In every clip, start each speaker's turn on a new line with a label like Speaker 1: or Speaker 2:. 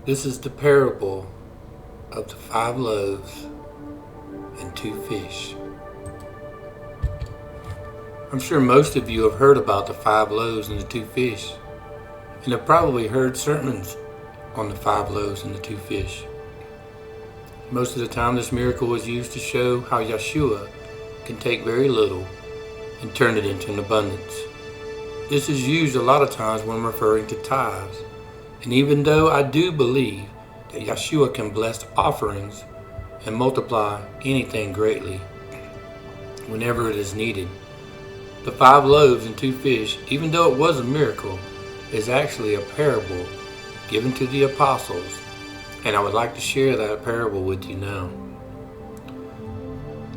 Speaker 1: This is the parable of the 5 loaves and 2 fish. I'm sure most of you have heard about the 5 loaves and the 2 fish, and have probably heard sermons on the 5 loaves and the 2 fish. Most of the time, this miracle was used to show how Yeshua can take very little and turn it into an abundance. This is used a lot of times when referring to tithes. And even though I do believe that Yeshua can bless offerings and multiply anything greatly whenever it is needed, the 5 loaves and 2 fish, even though it was a miracle, is actually a parable given to the apostles, and I would like to share that parable with you now.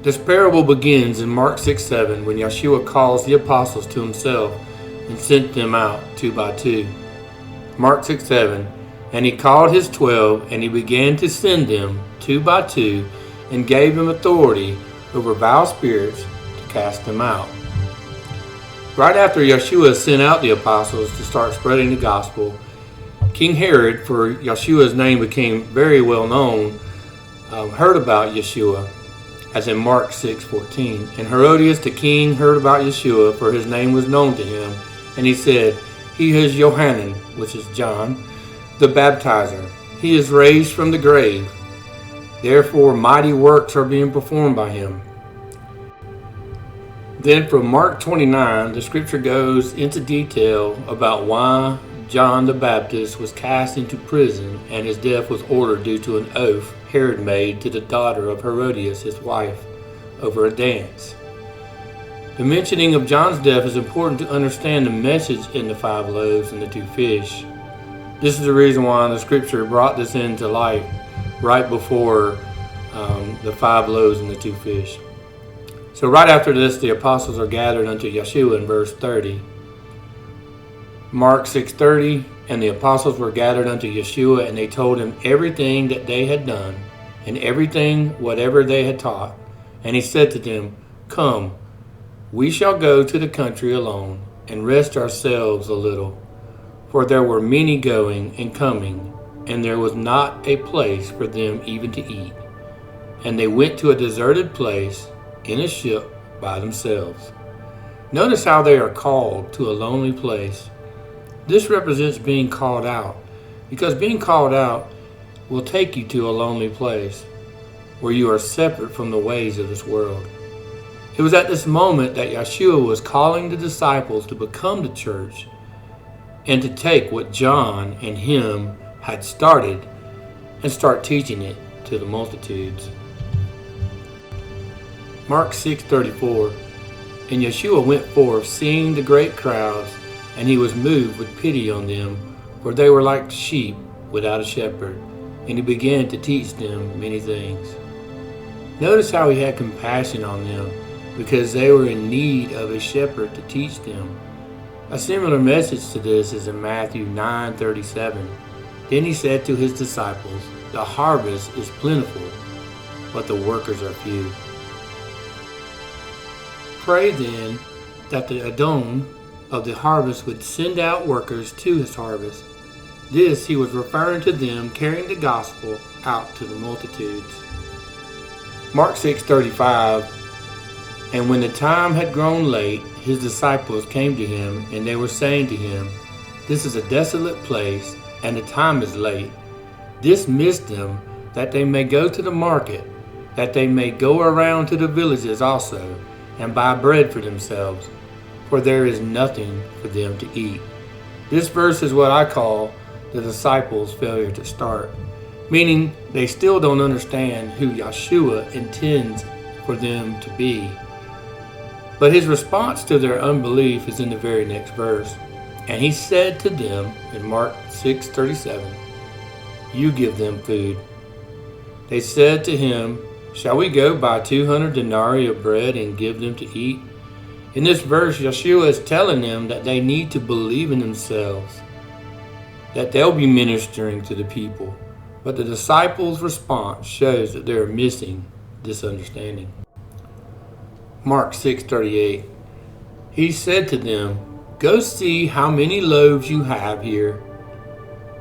Speaker 1: This parable begins in Mark 6:7 when Yeshua calls the apostles to himself and sent them out 2 by 2. Mark 6:7, and he called his 12, and he began to send them 2 by 2, and gave them authority over vile spirits to cast them out. Right after Yeshua sent out the apostles to start spreading the gospel, King Herod, for Yeshua's name became very well known, heard about Yeshua, as in Mark 6:14. And Herodias the king heard about Yeshua, for his name was known to him, and he said, "He is Yohanan," which is John, the baptizer. He is raised from the grave. Therefore mighty works are being performed by him. Then from Mark 29, the scripture goes into detail about why John the Baptist was cast into prison and his death was ordered due to an oath Herod made to the daughter of Herodias, his wife, over a dance. The mentioning of John's death is important to understand the message in the 5 loaves and the 2 fish. This is the reason why the scripture brought this into light right before the 5 loaves and the 2 fish. So right after this, the apostles are gathered unto Yeshua in verse 30. Mark 6:30, and the apostles were gathered unto Yeshua, and they told him everything that they had done, and everything whatever they had taught. And he said to them, "Come, we shall go to the country alone, and rest ourselves a little. For there were many going and coming, and there was not a place for them even to eat. And they went to a deserted place in a ship by themselves." Notice how they are called to a lonely place. This represents being called out, because being called out will take you to a lonely place where you are separate from the ways of this world. It was at this moment that Yeshua was calling the disciples to become the church and to take what John and him had started and start teaching it to the multitudes. Mark 6:34, and Yeshua went forth, seeing the great crowds, and he was moved with pity on them, for they were like sheep without a shepherd, and he began to teach them many things. Notice how he had compassion on them, because they were in need of a shepherd to teach them. A similar message to this is in Matthew 9:37. Then he said to his disciples, "The harvest is plentiful, but the workers are few." Pray then that the Adon of the harvest would send out workers to his harvest. This he was referring to them carrying the gospel out to the multitudes. Mark 6:35, and when the time had grown late, his disciples came to him, and they were saying to him, "This is a desolate place, and the time is late. Dismiss them, that they may go to the market, that they may go around to the villages also, and buy bread for themselves, for there is nothing for them to eat." This verse is what I call the disciples' failure to start, meaning they still don't understand who Yeshua intends for them to be. But his response to their unbelief is in the very next verse. And he said to them in Mark 6:37, "You give them food." They said to him, "Shall we go buy 200 denarii of bread and give them to eat?" In this verse, Yeshua is telling them that they need to believe in themselves, that they'll be ministering to the people. But the disciples' response shows that they are missing this understanding. Mark 6:38. He said to them, "Go see how many loaves you have here."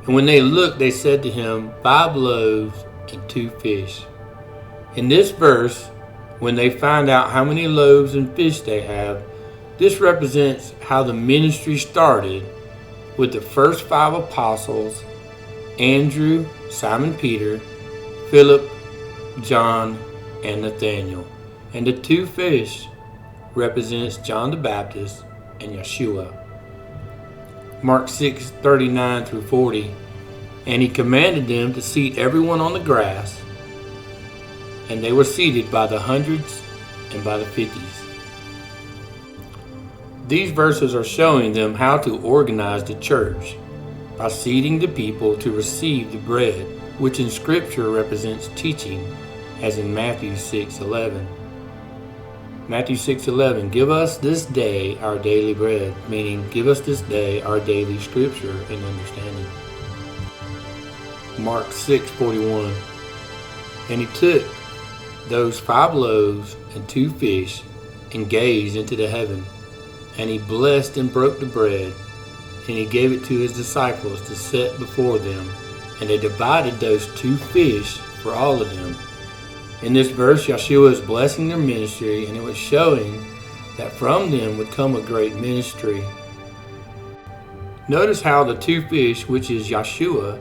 Speaker 1: And when they looked, they said to him, 5 loaves and 2 fish. In this verse, when they find out how many loaves and fish they have, this represents how the ministry started with the first 5 apostles: Andrew, Simon Peter, Philip, John, and Nathaniel. And the 2 fish represents John the Baptist and Yeshua. Mark 6:39 through 40. And he commanded them to seat everyone on the grass, and they were seated by the hundreds and by the 50s. These verses are showing them how to organize the church by seating the people to receive the bread, which in Scripture represents teaching, as in Matthew 6:11. Matthew 6:11, give us this day our daily bread, meaning give us this day our daily Scripture and understanding. Mark 6:41, and he took those 5 loaves and 2 fish and gazed into the heaven, and he blessed and broke the bread, and he gave it to his disciples to set before them, and they divided those 2 fish for all of them. In this verse, Yeshua is blessing their ministry, and it was showing that from them would come a great ministry. Notice how the 2 fish, which is Yeshua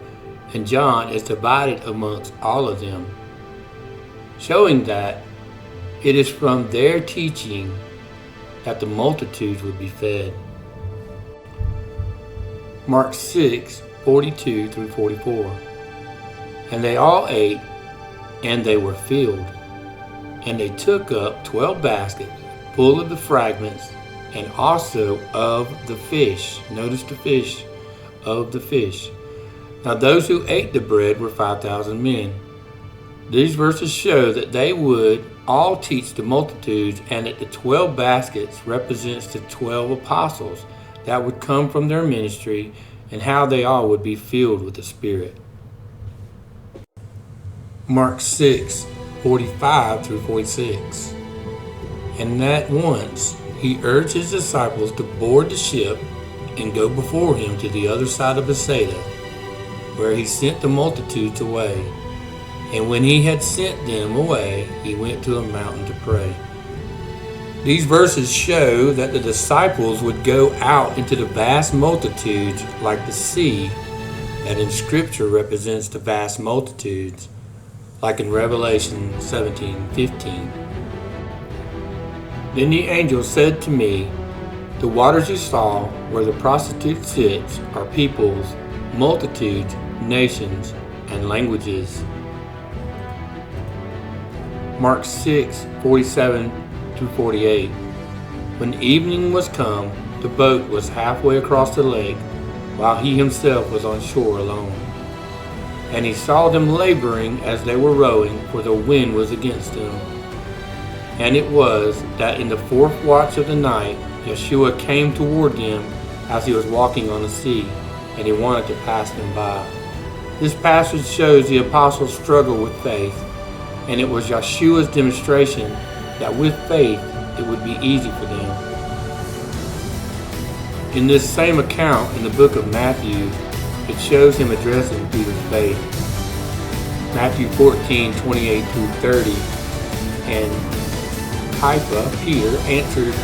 Speaker 1: and John, is divided amongst all of them, showing that it is from their teaching that the multitudes would be fed. Mark 6:42 through 44. And they all ate, and they were filled. And they took up 12 baskets full of the fragments, and also of the fish. Notice the fish, of the fish. Now those who ate the bread were 5,000 men. These verses show that they would all teach the multitudes, and that the 12 baskets represents the 12 apostles that would come from their ministry, and how they all would be filled with the Spirit. Mark 6:45 through 46. And that once he urged his disciples to board the ship and go before him to the other side of Bethsaida, where he sent the multitudes away. And when he had sent them away, he went to a mountain to pray. These verses show that the disciples would go out into the vast multitudes like the sea, that in Scripture represents the vast multitudes, like in Revelation 17:15. Then the angel said to me, the waters you saw where the prostitute sits are peoples, multitudes, nations, and languages. Mark 6:47 through 48. When evening was come, the boat was halfway across the lake, while he himself was on shore alone. And he saw them laboring as they were rowing, for the wind was against them. And it was that in the 4th watch of the night, Yeshua came toward them as he was walking on the sea, and he wanted to pass them by. This passage shows the apostles' struggle with faith, and it was Yeshua's demonstration that with faith it would be easy for them. In this same account in the book of Matthew, it shows him addressing Peter's faith. Matthew 14:28 through 30. And Kepha, Peter, answered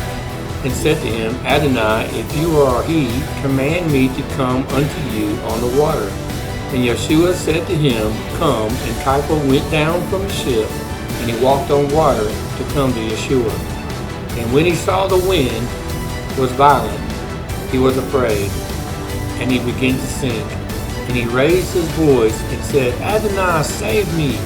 Speaker 1: and said to him, Adonai, if you are he, command me to come unto you on the water. And Yeshua said to him, come. And Kepha went down from the ship, and he walked on water to come to Yeshua. And when he saw the wind was violent, he was afraid, and he began to sink. And he raised his voice and said, Adonai, save me.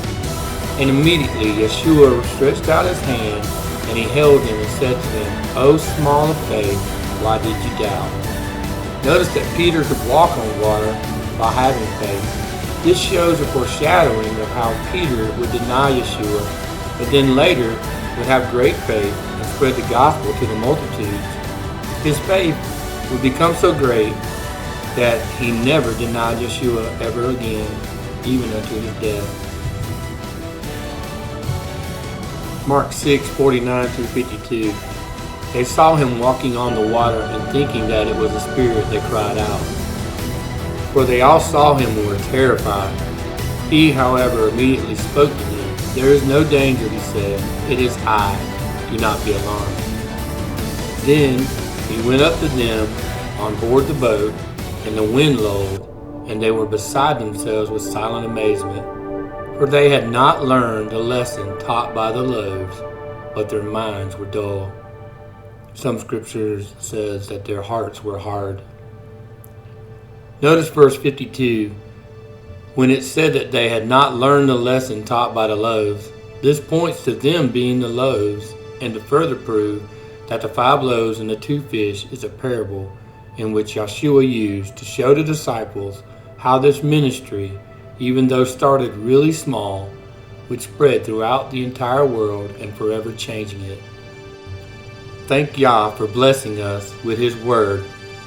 Speaker 1: And immediately Yeshua stretched out his hand, and he held him and said to him, O small of faith, why did you doubt? Notice that Peter could walk on water by having faith. This shows a foreshadowing of how Peter would deny Yeshua, but then later would have great faith and spread the gospel to the multitudes. His faith would become so great that he never denied Yeshua ever again, even unto his death. Mark 6:49 through 52. They saw him walking on the water, and thinking that it was a spirit, they cried out. for they all saw him and were terrified. He, however, immediately spoke to them. "There is no danger," he said. "It is I. Do not be alarmed." Then he went up to them on board the boat, and the wind lulled, and they were beside themselves with silent amazement, for they had not learned the lesson taught by the loaves, but their minds were dull. Some scriptures says that their hearts were hard. Notice verse 52. When it said that they had not learned the lesson taught by the loaves, this points to them being the loaves, and to further prove that the 5 loaves and the 2 fish is a parable in which Yeshua used to show the disciples how this ministry, even though started really small, would spread throughout the entire world and forever changing it. Thank Yah for blessing us with His Word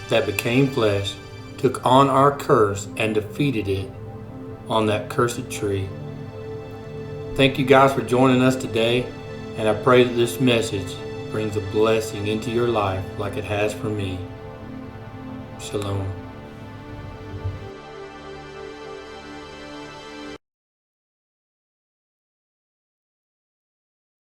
Speaker 1: that became flesh, took on our curse, and defeated it on that cursed tree. Thank you guys for joining us today, and I pray that this message brings a blessing into your life like it has for me. Shalom.